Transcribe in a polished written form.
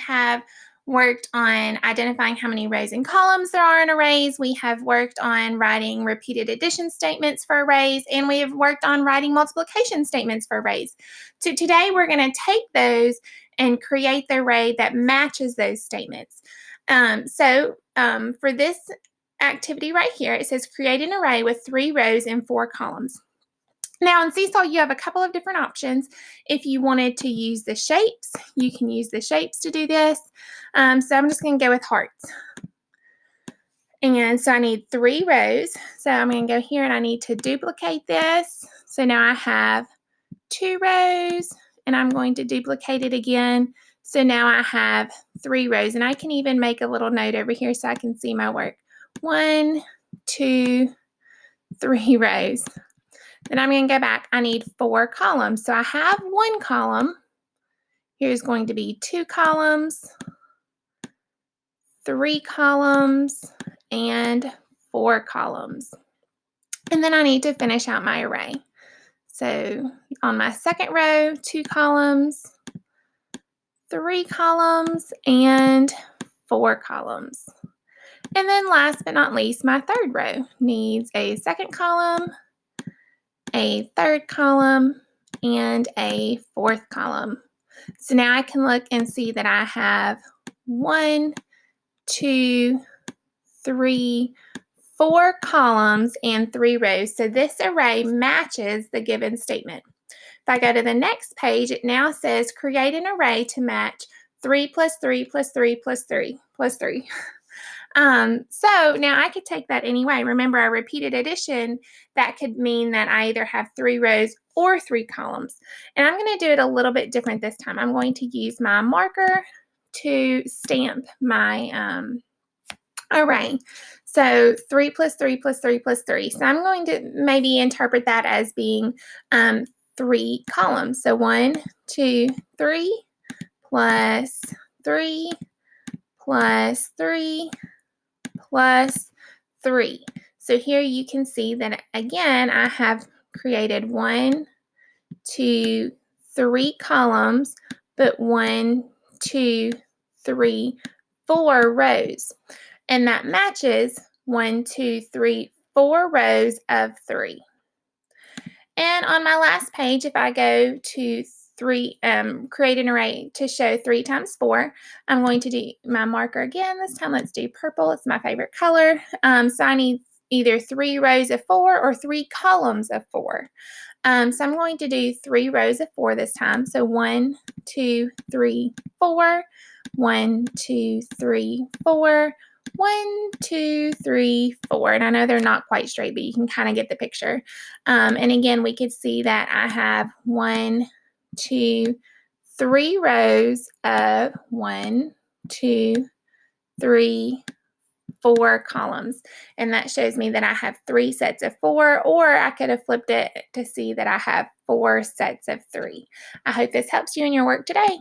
have worked on identifying how many rows and columns there are in arrays. We have worked on writing repeated addition statements for arrays, and we have worked on writing multiplication statements for arrays. So today we're going to take those and create the array that matches those statements. For this activity right here, it says create an array with 3 rows and 4 columns. Now in Seesaw, you have a couple of different options. If you wanted to use the shapes, you can use the shapes to do this. So I'm just going to go with hearts. And so I need 3 rows. So I'm going to go here and I need to duplicate this. So now I have 2 rows, and I'm going to duplicate it again. So now I have 3 rows, and I can even make a little note over here so I can see my work. 1, 2, 3 rows. Then I'm going to go back. I need 4 columns. So I have 1 column. Here's going to be 2 columns, 3 columns, and 4 columns. And then I need to finish out my array. So on my second row, 2 columns, 3 columns, and 4 columns. And then last but not least, my third row needs a second column, a third column, and a fourth column. So now I can look and see that I have 1, 2, 3, 4 columns and 3 rows. So this array matches the given statement. If I go to the next page, it now says create an array to match 3 plus 3 plus 3 plus 3 plus 3. So now I could take that any way. Remember, a repeated addition, that could mean that I either have 3 rows or 3 columns. And I'm going to do it a little bit different this time. I'm going to use my marker to stamp my array. So 3 plus 3 plus 3 plus 3. So I'm going to maybe interpret that as being 3 columns. So 1, 2, 3 plus 3 plus 3 plus 3. So here you can see that again I have created 1, 2, 3 columns, but 1, 2, 3, 4 rows. And that matches 1, 2, 3, 4 rows of 3. And on my last page, if I go to create an array to show 3 times 4, I'm going to do my marker again. This time let's do purple. It's my favorite color. So I need either 3 rows of 4 or 3 columns of 4. So I'm going to do 3 rows of 4 this time. So 1, 2, 3, 4. 1, 2, 3, 4. 1, 2, 3, 4. And I know they're not quite straight, but you can kind of get the picture. And again, we could see that I have 1, 2, 3 rows of 1, 2, 3, 4 columns. And that shows me that I have 3 sets of 4, or I could have flipped it to see that I have 4 sets of 3. I hope this helps you in your work today.